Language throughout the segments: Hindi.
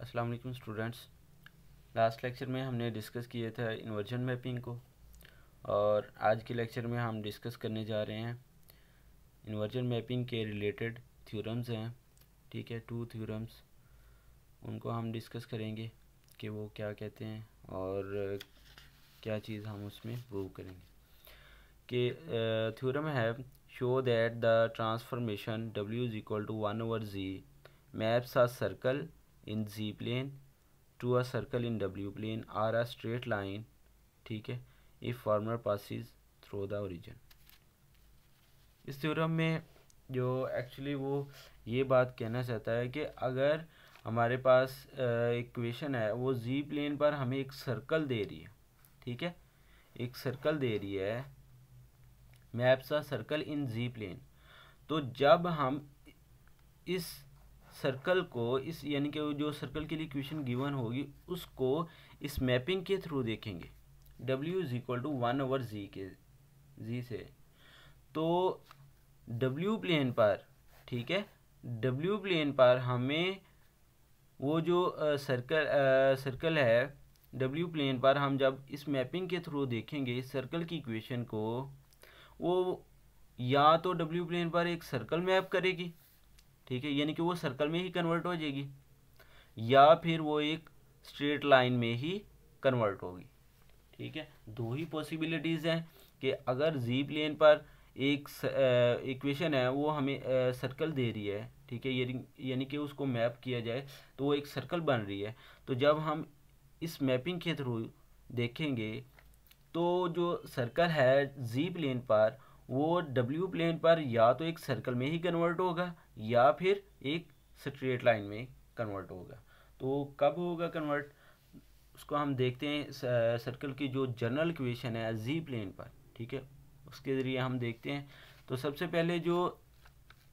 अस्सलाम वालेकुम स्टूडेंट्स। लास्ट लेक्चर में हमने डिस्कस किया था इन्वर्जन मैपिंग को, और आज के लेक्चर में हम डिस्कस करने जा रहे हैं इन्वर्जन मैपिंग के रिलेटेड थ्योरम्स हैं। ठीक है, 2 थ्योरम्स, उनको हम डिस्कस करेंगे कि वो क्या कहते हैं और क्या चीज़ हम उसमें प्रूव करेंगे। कि थ्योरम है show that the transformation W is equal to 1/z maps a circle in Z plane to a circle in W plane or a straight line, ठीक है, if former passes through the origin। इस थ्योरम में जो एक्चुअली वो ये बात कहना चाहता है कि अगर हमारे पास इक्वेशन है वो जी प्लेन पर हमें एक सर्कल दे रही है, ठीक है, एक सर्कल दे रही है, maps a circle in ji plane, तो जब हम इस सर्कल को इस यानी कि जो सर्कल के लिए इक्वेशन गिवन होगी उसको इस मैपिंग के थ्रू देखेंगे W is equal to 1/z के z से, तो W प्लेन पर, ठीक है, W प्लेन पर हमें वो जो सर्कल है W प्लेन पर हम जब इस मैपिंग के थ्रू देखेंगे इस सर्कल की इक्वेशन को, वो या तो W प्लेन पर एक सर्कल मैप करेगी, ठीक है, यानी कि वो सर्कल में ही कन्वर्ट हो जाएगी, या फिर वो एक स्ट्रेट लाइन में ही कन्वर्ट होगी। ठीक है, दो ही पॉसिबिलिटीज़ हैं कि अगर जी प्लेन पर एक इक्वेशन है वो हमें सर्कल दे रही है, ठीक है, यानी कि उसको मैप किया जाए तो वो एक सर्कल बन रही है, तो जब हम इस मैपिंग के थ्रू देखेंगे तो जो सर्कल है जी प्लेन पर वो डब्ल्यू प्लेन पर या तो एक सर्कल में ही कन्वर्ट होगा या फिर एक स्ट्रेट लाइन में कन्वर्ट होगा। तो कब होगा कन्वर्ट, उसको हम देखते हैं सर्कल की जो जनरल इक्वेशन है जी प्लेन पर, ठीक है, उसके ज़रिए हम देखते हैं। तो सबसे पहले जो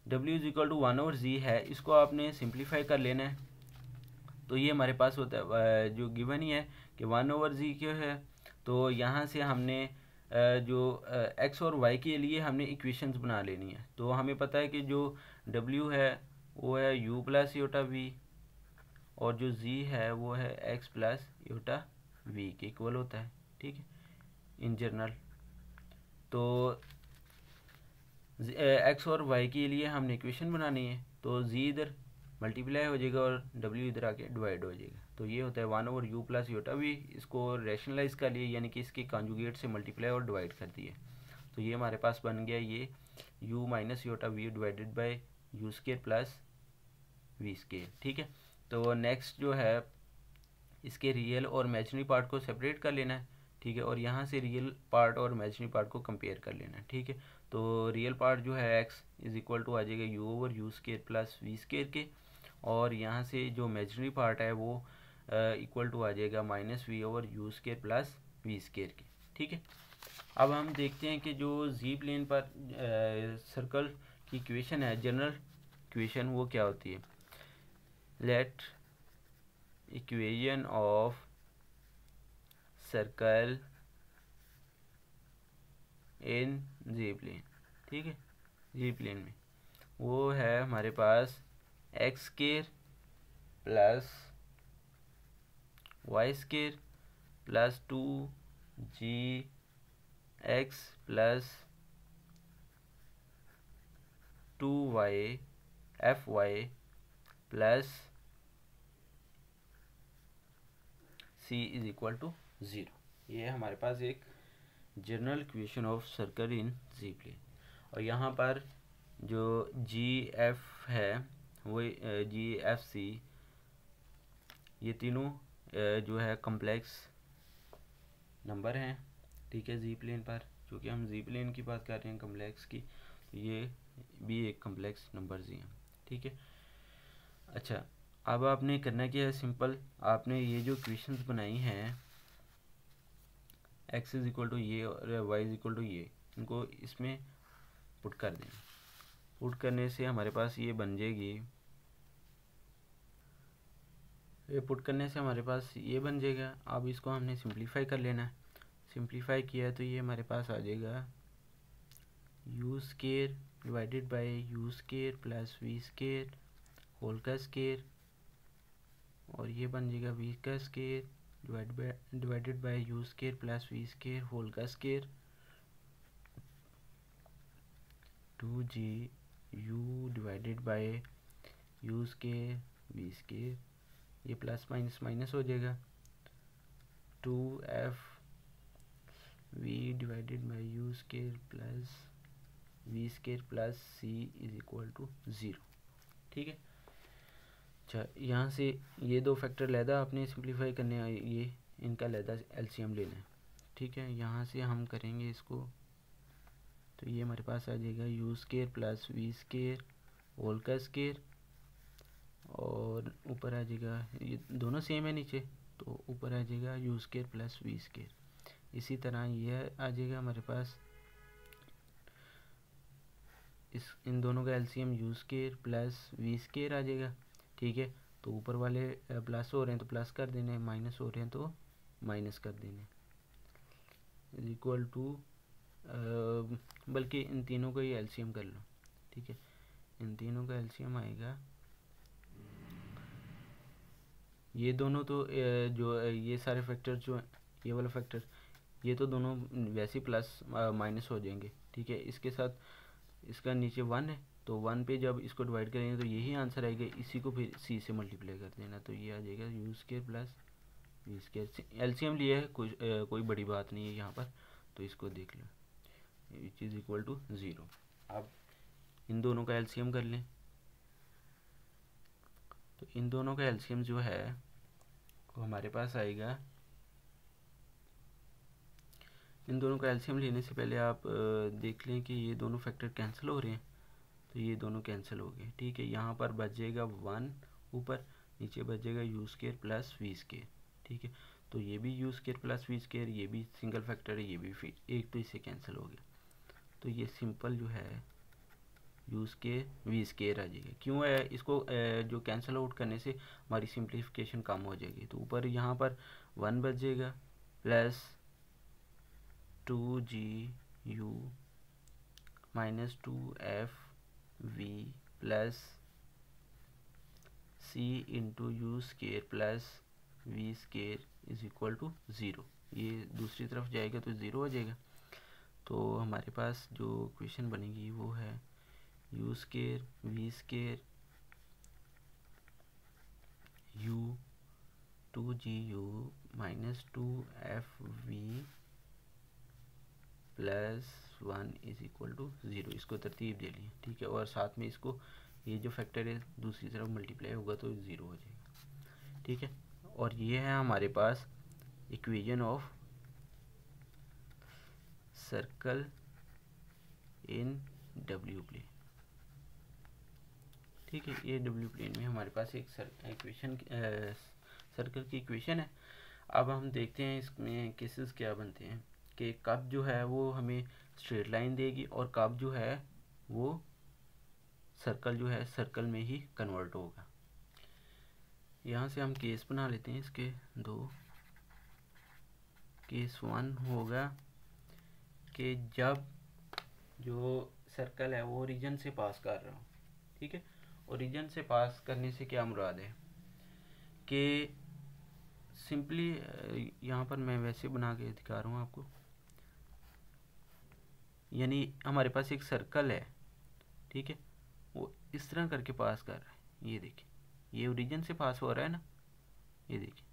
W is equal to 1/z है इसको आपने सिंप्लीफाई कर लेना है। तो ये हमारे पास होता है जो गिवन ही है कि 1/z क्यों है, तो यहाँ से हमने जो x और y के लिए हमने इक्वेशंस बना लेनी है। तो हमें पता है कि जो w है वो है u प्लस योटा v, और जो z है वो है x प्लस योटा v के इक्वल होता है, ठीक है, इन जनरल। तो x और y के लिए हमने इक्वेशन बनानी है, तो z इधर मल्टीप्लाई हो जाएगा और w इधर आके डिवाइड हो जाएगा, तो ये होता है 1/u प्लस योटा वी। इसको रैशनलाइज कर लिए यानी कि इसके कॉन्जुगेट से मल्टीप्लाई और डिवाइड कर दिए, तो ये हमारे पास बन गया ये u minus iota v divided by u square plus v square, ठीक है। तो नेक्स्ट जो है इसके रियल और इमेजिनरी पार्ट को सेपरेट कर लेना है, ठीक है, और यहाँ से रियल पार्ट और इमेजिनरी पार्ट को कंपेयर कर लेना है, ठीक है। तो रियल पार्ट जो है x इज इक्वल टू आ जाएगा u over u square plus v square के, और यहाँ से जो इमेजिनरी पार्ट है वो इक्वल टू आ जाएगा minus v over u square plus v square के, ठीक है। अब हम देखते हैं कि जो जी प्लेन पर सर्कल की इक्वेशन है, जनरल इक्वेशन, वो क्या होती है। Let equation of circle in ji plane, ठीक है, जी प्लेन में वो है हमारे पास x square plus y square plus 2g x plus 2y fy plus c is equal to 0। ये हमारे पास एक general equation of circle in ji plane, और यहाँ पर जो जी एफ है वो जी एफ सी, ये तीनों जो है कम्प्लेक्स नंबर हैं, ठीक है, जी प्लेन पर, क्योंकि हम जी प्लेन की बात कर रहे हैं कम्प्लेक्स की, तो ये भी एक कम्प्लेक्स नंबर्स ही हैं, ठीक है। अच्छा, अब आपने करना क्या है, सिंपल, आपने ये जो इक्वेशंस बनाई हैं x इज इक्वल टू ये और y इज इक्वल टू ये, इनको इसमें पुट कर दें। पुट करने से हमारे पास ये बन जाएगी, ये पुट करने से हमारे पास ये बन जाएगा। अब इसको हमने सिंप्लीफाई कर लेना है, सिंप्लीफाई किया है तो ये हमारे पास आ जाएगा u square divided by u square plus v square whole का स्केयर, और ये बन जाएगा वी का square divided by u square plus v square whole का square 2g u divided by u square v square, ये प्लस माइनस माइनस हो जाएगा 2f v divided by u square plus v square plus c is equal to 0। ठीक है, अच्छा यहाँ से ये दो फैक्टर लहदा आपने सिंप्लीफाई करने हैं, ये इनका लहदा एलसीएम लेना है। ठीक है, यहाँ से हम करेंगे इसको, तो ये हमारे पास आ जाएगा u square plus v square whole का स्केयर, और ऊपर आ जाएगा, ये दोनों सेम है नीचे, तो ऊपर आ जाएगा u square plus v square. इसी तरह ये आ जाएगा हमारे पास, इन दोनों का LCM u square plus v square आ जाएगा। ठीक है, तो ऊपर वाले प्लस हो रहे हैं तो प्लस कर देने, माइनस हो रहे हैं तो माइनस कर देने, इज इक्वल टू, बल्कि इन तीनों का ही एलसीएम कर लो। ठीक है, इन तीनों का एलसीएम आएगा, ये दोनों तो जो ये सारे फैक्टर जो ये वाला फैक्टर, ये तो दोनों वैसे प्लस माइनस हो जाएंगे। ठीक है, इसके साथ इसका नीचे 1 है, तो 1 पे जब इसको डिवाइड करेंगे तो यही आंसर आएगा, इसी को फिर c से मल्टीप्लाई कर देना, तो ये आ जाएगा u square plus v square. LCM लिया है, कोई बड़ी बात नहीं है यहाँ पर, तो इसको देख लो, विच इज़ इक्वल टू 0। अब इन दोनों का एलसीएम कर लें, तो इन दोनों का एलसीएम जो है वो हमारे पास आएगा, इन दोनों का एलसीएम लेने से पहले आप देख लें कि ये दोनों फैक्टर कैंसिल हो रहे हैं, तो ये दोनों कैंसिल हो गए। ठीक है, यहाँ पर बच जाएगा 1 ऊपर, नीचे बच जाएगा u square plus v square. ठीक है, तो ये भी u square plus v square, ये भी सिंगल फैक्टर है, ये भी फिर एक तो इससे कैंसिल हो गया, तो ये सिंपल जो है यू स्केयर वी स्केयर आ जाएगा। क्यों है, इसको जो कैंसिल आउट करने से हमारी सिंप्लीफिकेशन कम हो जाएगी, तो ऊपर यहाँ पर 1 बच जाएगा plus 2gu minus 2fv plus c into u square plus v square is equal to 0। ये दूसरी तरफ जाएगा तो 0 हो जाएगा, तो हमारे पास जो इक्वेशन बनेगी वो है u square v square u 2gu minus 2fv plus 1 is equal to 0। इसको तरतीब दे ली। ठीक है, और साथ में इसको ये जो फैक्टर है दूसरी तरफ मल्टीप्लाई होगा तो 0 हो जाएगा। ठीक है, और ये है हमारे पास इक्वेशन ऑफ सर्कल इन डब्ल्यू प्लेन। ठीक है, ये डब्ल्यू प्लेन में हमारे पास एक इक्वेशन सर्कल की इक्वेशन है। अब हम देखते हैं इसमें केसेस क्या बनते हैं कि कब जो है वो हमें स्ट्रेट लाइन देगी और कब जो है वो सर्कल जो है सर्कल में ही कन्वर्ट होगा। यहाँ से हम केस बना लेते हैं इसके दो। केस 1 होगा कि जब जो सर्कल है वो ओरिजिन से पास कर रहा हो। ठीक है, ओरिजिन से पास करने से क्या मुराद है कि सिंपली यहाँ पर मैं वैसे बना के दिखा रहा हूँ आपको, यानी हमारे पास एक सर्कल है। ठीक है, वो इस तरह करके पास कर रहा है, ये देखिए, ये ओरिजिन से पास हो रहा है ना, ये देखिए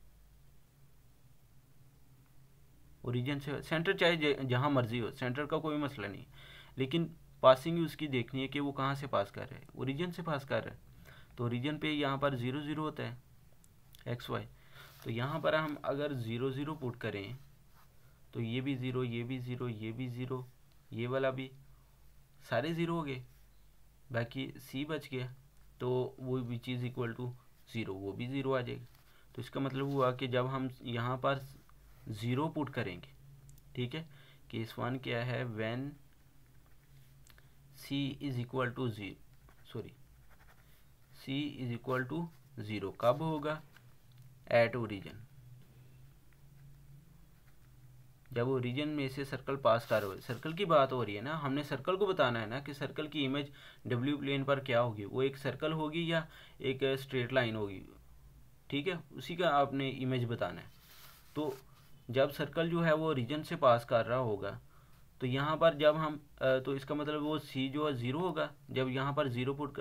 ओरिजिन से, सेंटर चाहे जहाँ मर्जी हो, सेंटर का कोई मसला नहीं, लेकिन पासिंग उसकी देखनी है कि वो कहाँ से पास कर रहा है, ओरिजिन से पास कर रहा है। तो ओरिजिन पे यहाँ पर 0 0 होता है एक्स वाई, तो यहाँ पर हम अगर 0 0 पुट करें तो ये भी 0, ये भी 0, ये भी 0, ये वाला भी, सारे 0 हो गए, बाकी सी बच गया, तो वो विच इज़ इक्वल टू 0, वो भी 0 आ जाएगा। तो इसका मतलब हुआ कि जब हम यहाँ पर 0 पुट करेंगे, ठीक है, केस 1 क्या है, when c is equal to 0, sorry c is equal to 0 कब होगा, एट ओरिजिन, जब ओरिजिन में से सर्कल पास कर रहे हो, सर्कल की बात हो रही है ना, हमने सर्कल को बताना है ना कि सर्कल की इमेज डब्ल्यू प्लेन पर क्या होगी, वो एक सर्कल होगी या एक स्ट्रेट लाइन होगी, ठीक है, उसी का आपने इमेज बताना है। तो जब सर्कल जो है वो रीजन से पास कर रहा होगा, तो यहाँ पर जब हम तो इसका मतलब वो सी जो है ज़ीरो होगा। जब यहाँ पर ज़ीरो पुट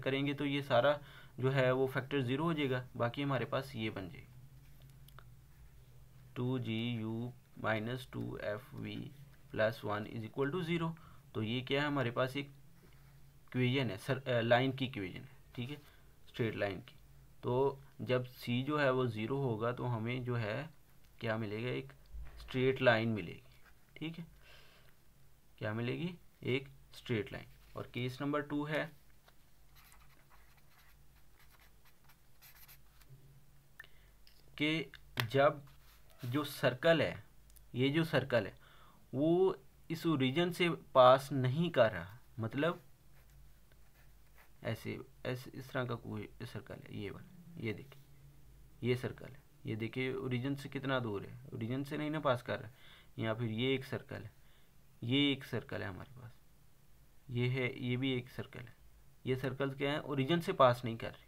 करेंगे तो ये सारा जो है वो फैक्टर ज़ीरो हो जाएगा। बाकी हमारे पास ये बन जाएगी 2GU minus 2FV plus 1 is equal to zero. तो ये क्या है, हमारे पास एक इक्वेशन है, लाइन की इक्वेशन है, ठीक है, स्ट्रेट लाइन की। तो जब सी जो है वो ज़ीरो होगा तो हमें जो है क्या मिलेगा, एक स्ट्रेट लाइन मिलेगी। ठीक है, क्या मिलेगी, एक स्ट्रेट लाइन। और केस नंबर 2 है कि जब जो सर्कल है, ये जो सर्कल है वो इस ओरिजिन से पास नहीं कर रहा, मतलब ऐसे ऐसे इस तरह का कोई सर्कल है, ये वाला, ये देखिए ये सर्कल है, ये देखिए ओरिजिन से कितना दूर है, ओरिजिन से नहीं ना पास कर रहा है। या फिर ये एक सर्कल है, ये एक सर्कल है हमारे पास, ये है, ये भी एक सर्कल है। ये सर्कल क्या है, ओरिजिन से पास नहीं कर रहे।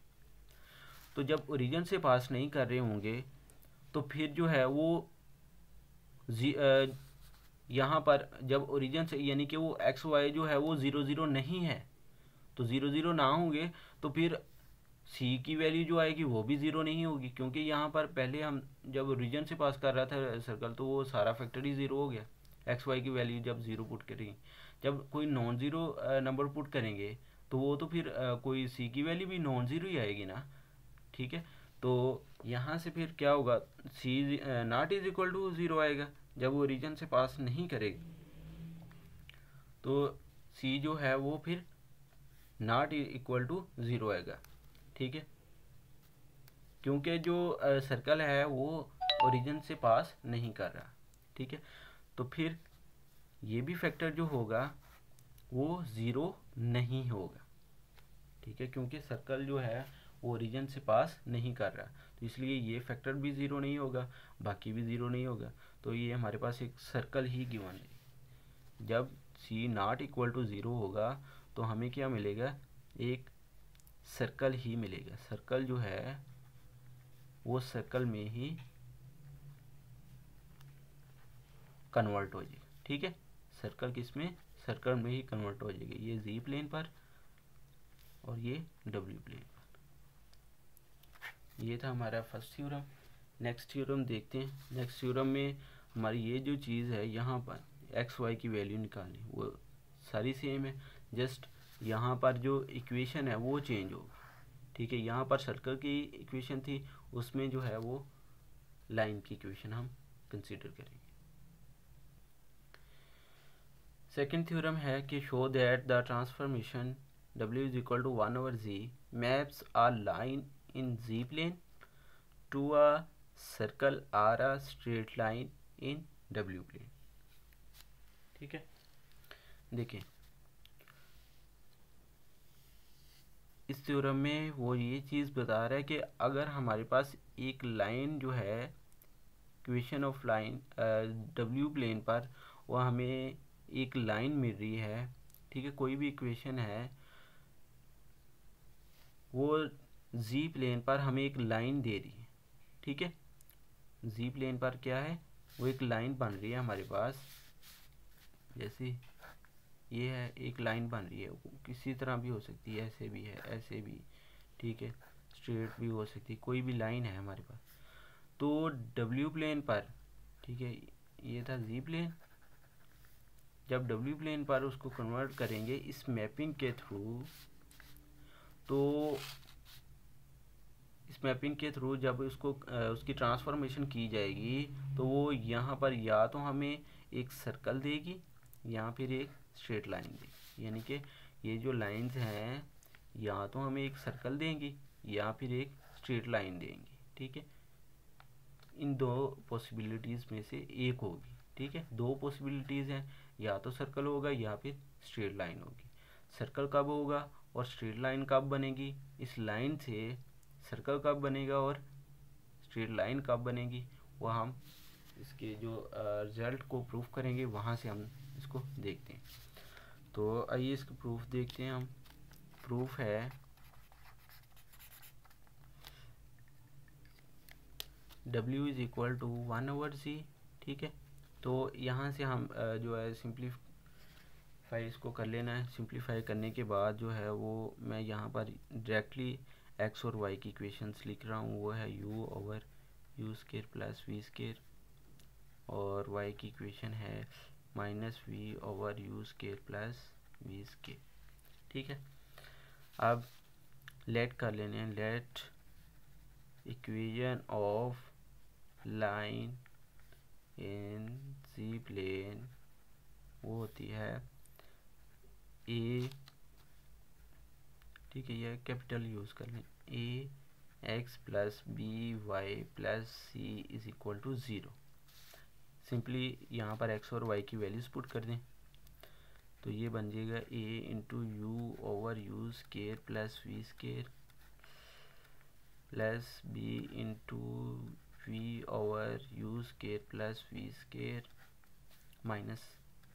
तो जब ओरिजिन से पास नहीं कर रहे होंगे तो फिर जो है वो यहाँ पर जब ओरिजिन से, यानी कि वो एक्स वाई जो है वो ज़ीरो ज़ीरो नहीं है, तो ज़ीरो ज़ीरो ना होंगे तो फिर सी की वैल्यू जो आएगी वो भी ज़ीरो नहीं होगी, क्योंकि यहाँ पर पहले हम जब ओरिजिन से पास कर रहा था सर्कल तो वो सारा फैक्टर ही ज़ीरो हो गया। एक्स वाई की वैल्यू जब ज़ीरो पुट करेंगे, जब कोई नॉन ज़ीरो नंबर पुट करेंगे तो वो तो फिर कोई सी की वैल्यू भी नॉन ज़ीरो ही आएगी ना। ठीक है, तो यहाँ से फिर क्या होगा, c not is equal to zero आएगा जब वो ओरिजिन से पास नहीं करेगी। तो सी जो है वो फिर नॉट इक्वल टू ज़ीरो आएगा। ठीक है, क्योंकि जो सर्कल है वो ओरिजिन से पास नहीं कर रहा। ठीक है, तो फिर ये भी फैक्टर जो होगा वो ज़ीरो नहीं होगा। ठीक है, क्योंकि सर्कल जो है वो ओरिजिन से पास नहीं कर रहा, तो इसलिए ये फैक्टर भी ज़ीरो नहीं होगा, बाकी भी ज़ीरो नहीं होगा। तो ये हमारे पास एक सर्कल ही गिवन है। जब सी नॉट इक्वल टू ज़ीरो होगा तो हमें क्या मिलेगा, एक सर्कल ही मिलेगा। सर्कल जो है वो सर्कल में ही कन्वर्ट हो जाएगा। ठीक है, सर्कल किस में, सर्कल में ही कन्वर्ट हो जाएगा, ये जी प्लेन पर और ये डब्ल्यू प्लेन पर। ये था हमारा फर्स्ट थ्योरम। नेक्स्ट थ्योरम देखते हैं। नेक्स्ट थ्योरम में हमारी ये जो चीज़ है, यहाँ पर एक्स वाई की वैल्यू निकालनी, वो सारी सेम है, जस्ट यहाँ पर जो इक्वेशन है वो चेंज होगा। ठीक है, यहाँ पर सर्कल की इक्वेशन थी, उसमें जो है वो लाइन की इक्वेशन हम कंसीडर करेंगे। सेकेंड थ्योरम है कि show that the transformation W is equal to 1 over Z maps a line in Z plane to a circle or a straight line in W plane। ठीक है, देखिए इस थ्योरम में वो ये चीज़ बता रहा है कि अगर हमारे पास एक लाइन जो है, equation of line W plane पर, वो हमें एक लाइन मिल रही है। ठीक है, कोई भी इक्वेशन है वो जी प्लेन पर हमें एक लाइन दे रही है। ठीक है, जी प्लेन पर क्या है, वो एक लाइन बन रही है हमारे पास, जैसे ये है, एक लाइन बन रही है, किसी तरह भी हो सकती है, ऐसे भी है, ऐसे भी, ठीक है, स्ट्रेट भी हो सकती है, कोई भी लाइन है हमारे पास। तो डब्ल्यू प्लेन पर, ठीक है, ये था जी प्लेन, जब डब्ल्यू प्लेन पर उसको कन्वर्ट करेंगे इस मैपिंग के थ्रू, तो इस मैपिंग के थ्रू जब उसको उसकी ट्रांसफॉर्मेशन की जाएगी तो वो यहाँ पर या तो हमें एक सर्कल देगी या फिर एक स्ट्रेट लाइन देगी। यानी कि ये जो लाइंस हैं या तो हमें एक सर्कल देंगी या फिर एक स्ट्रेट लाइन देंगी। ठीक है, इन दो पॉसिबिलिटीज़ में से एक होगी। ठीक है, दो पॉसिबिलिटीज़ हैं, या तो सर्कल होगा या फिर स्ट्रेट लाइन होगी। सर्कल कब होगा और स्ट्रेट लाइन कब बनेगी, इस लाइन से सर्कल कब बनेगा और स्ट्रेट लाइन कब बनेगी, वो हम इसके जो रिजल्ट को प्रूफ करेंगे वहाँ से हम इसको देखते हैं। तो आइए इसका प्रूफ देखते हैं हम। प्रूफ है W is equal to 1/z, ठीक है। तो यहाँ से हम जो है सिंप्लीफाई इसको कर लेना है। सिंप्लीफाई करने के बाद जो है वो मैं यहाँ पर डायरेक्टली x और y की इक्वेशंस लिख रहा हूँ। वो है u over u square plus v square, और y की इक्वेशन है minus v over u square plus v square, ठीक है। अब लेट कर लेने हैं, let equation of line in ji plane वो होती है ए, ठीक है, यह कैपिटल यूज़ कर लें, a x plus b y plus c is equal to 0। Simply यहाँ पर एक्स और वाई की वैल्यूज पुट कर दें, तो ये बन जाएगा a into u over u square plus v square plus b into v over u square plus v square minus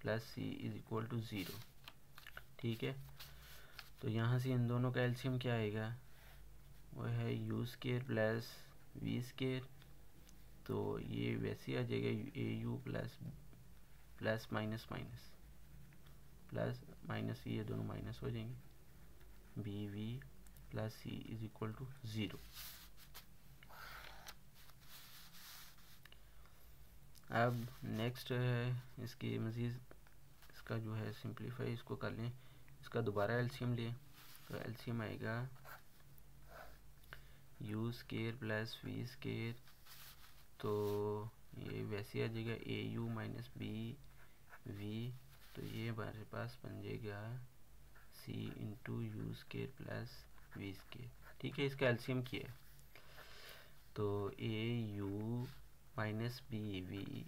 plus c is equal to 0, ठीक है। तो यहाँ से इन दोनों का एलसीएम क्या आएगा, वो है u square plus v square, तो ये वैसे आ जाएगा a u plus plus minus minus plus minus, ये दोनों माइनस हो जाएंगे, b v plus c is equal to 0। अब नेक्स्ट है इसकी मज़ीद, इसका जो है सिंप्लीफाई इसको कर लें, इसका दोबारा एलसीएम लें, तो एलसीएम आएगा u square plus v square, तो ये वैसे आ जाएगा a u minus b v, तो ये हमारे पास बन जाएगा c into u square plus v square, ठीक है। इसका एलसीएम किया है, तो a u minus b v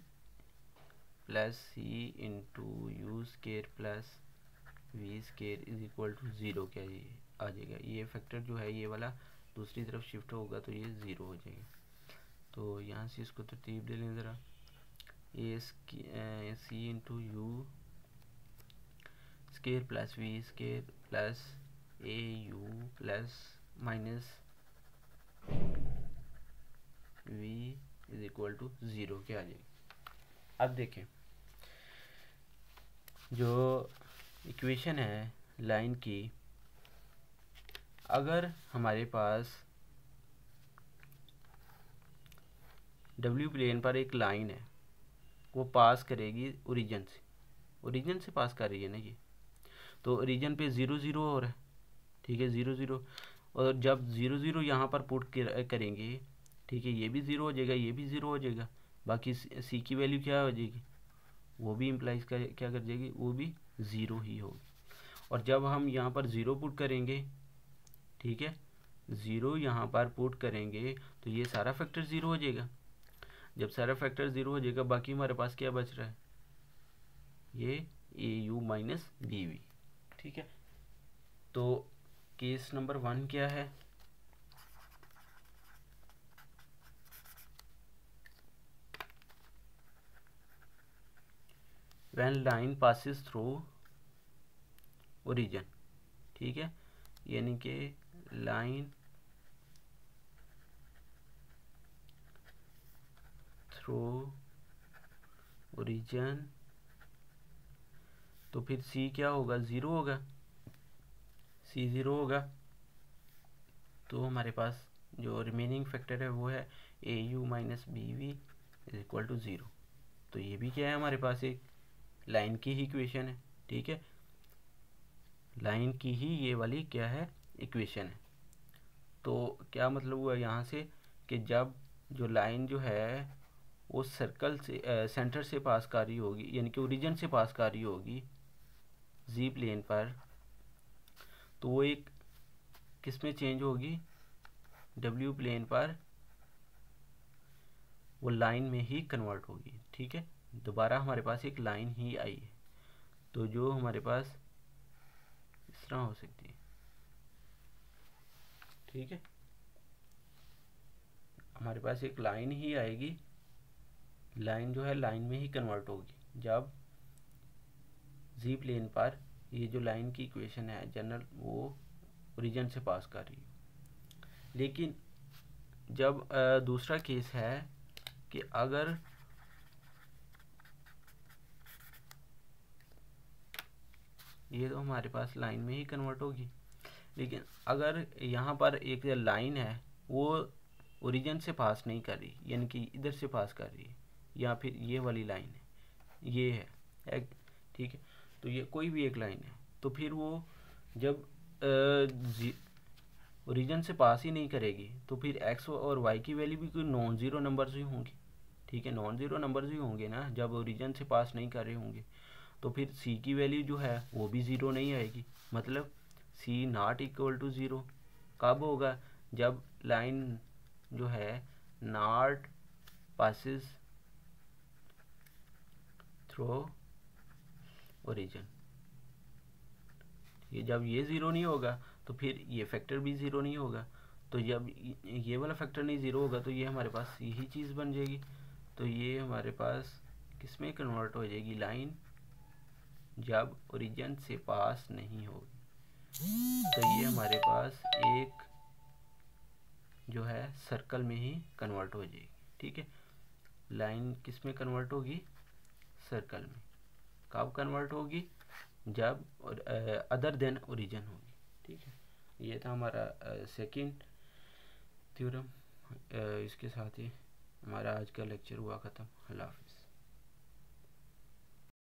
plus c into u square plus v square is equal to 0 क्या ये आ जाएगा। ये फैक्टर जो है ये वाला दूसरी तरफ शिफ्ट होगा तो ये 0 हो जाएगा। तो यहाँ से इसको तरतीब दे लें ज़रा, a c into u square plus v square plus a u plus minus v is equal to 0 क्या आ जाएगा। अब देखें जो इक्वेशन है लाइन की, अगर हमारे पास डब्ल्यू प्लेन पर एक लाइन है, वो पास करेगी ओरिजिन से पास कर रही है ना ये, तो ओरिजिन पे 0 0 हो रहा है, ठीक है, 0 0, और जब 0 0 यहाँ पर पुट करेंगे, ठीक है, ये भी 0 हो जाएगा, ये भी 0 हो जाएगा, बाकी सी की वैल्यू क्या हो जाएगी, वो भी इम्प्लाइज क्या कर जाएगी, वो भी 0 ही होगी। और जब हम यहाँ पर 0 पुट करेंगे, ठीक है, 0 यहाँ पर पुट करेंगे तो ये सारा फैक्टर 0 हो जाएगा। जब सारा फैक्टर 0 हो जाएगा, बाकी हमारे पास क्या बच रहा है, ये ए यू माइनस बी वी, ठीक है। तो केस नंबर 1 क्या है, when line passes through origin, ठीक है, यानी कि लाइन थ्रू ओरिजिन, तो फिर सी क्या होगा, 0 होगा, सी 0 होगा, तो हमारे पास जो रिमेनिंग फैक्टर है वो है a u minus b v is equal to 0। तो ये भी क्या है, हमारे पास एक लाइन की ही इक्वेशन है, ठीक है, लाइन की ही ये वाली क्या है, इक्वेशन है। तो क्या मतलब हुआ यहाँ से कि जब जो लाइन जो है वो सर्कल से सेंटर से पास कर रही होगी, यानी कि ओरिजिन से पास कर रही होगी जी प्लेन पर, तो वो एक किस में चेंज होगी, डब्ल्यू प्लेन पर वो लाइन में ही कन्वर्ट होगी, ठीक है। दोबारा हमारे पास एक लाइन ही आई है, तो जो हमारे पास इस तरह हो सकती है, ठीक है, हमारे पास एक लाइन ही आएगी, लाइन जो है लाइन में ही कन्वर्ट होगी जब जी प्लेन पर ये जो लाइन की इक्वेशन है जनरल वो ओरिजिन से पास कर रही है। लेकिन जब दूसरा केस है कि अगर ये तो हमारे पास लाइन में ही कन्वर्ट होगी, लेकिन अगर यहाँ पर एक लाइन है वो ओरिजिन से पास नहीं कर रही, यानी कि इधर से पास कर रही है, या फिर ये वाली लाइन है, ये है ठीक है, तो ये कोई भी एक लाइन है, तो फिर वो जब ओरिजिन से पास ही नहीं करेगी तो फिर एक्स और वाई की वैल्यू भी कोई नॉन ज़ीरो नंबर्स ही होंगी। ठीक है, नॉन ज़ीरो नंबर्स ही होंगे ना जब ओरिजिन से पास नहीं कर रहे होंगे। तो फिर सी की वैल्यू जो है वो भी ज़ीरो नहीं आएगी, मतलब सी नॉट इक्वल टू ज़ीरो कब होगा, जब लाइन जो है नॉट पासिस थ्रू ओरिजिन, ये जब ये ज़ीरो नहीं होगा तो फिर ये फैक्टर भी ज़ीरो नहीं होगा, तो जब ये वाला फैक्टर नहीं ज़ीरो होगा तो ये हमारे पास यही चीज़ बन जाएगी। तो ये हमारे पास किस में कन्वर्ट हो जाएगी, लाइन जब ओरिजिन से पास नहीं होगी, तो ये हमारे पास एक जो है सर्कल में ही कन्वर्ट हो जाएगी। ठीक है, लाइन किस में कन्वर्ट होगी, सर्कल में। कब कन्वर्ट होगी, जब अदर देन ओरिजिन होगी। ठीक है, ये था हमारा सेकंड थ्योरम। इसके साथ ही हमारा आज का लेक्चर हुआ ख़त्म। अल्लाह हाफ़िज़।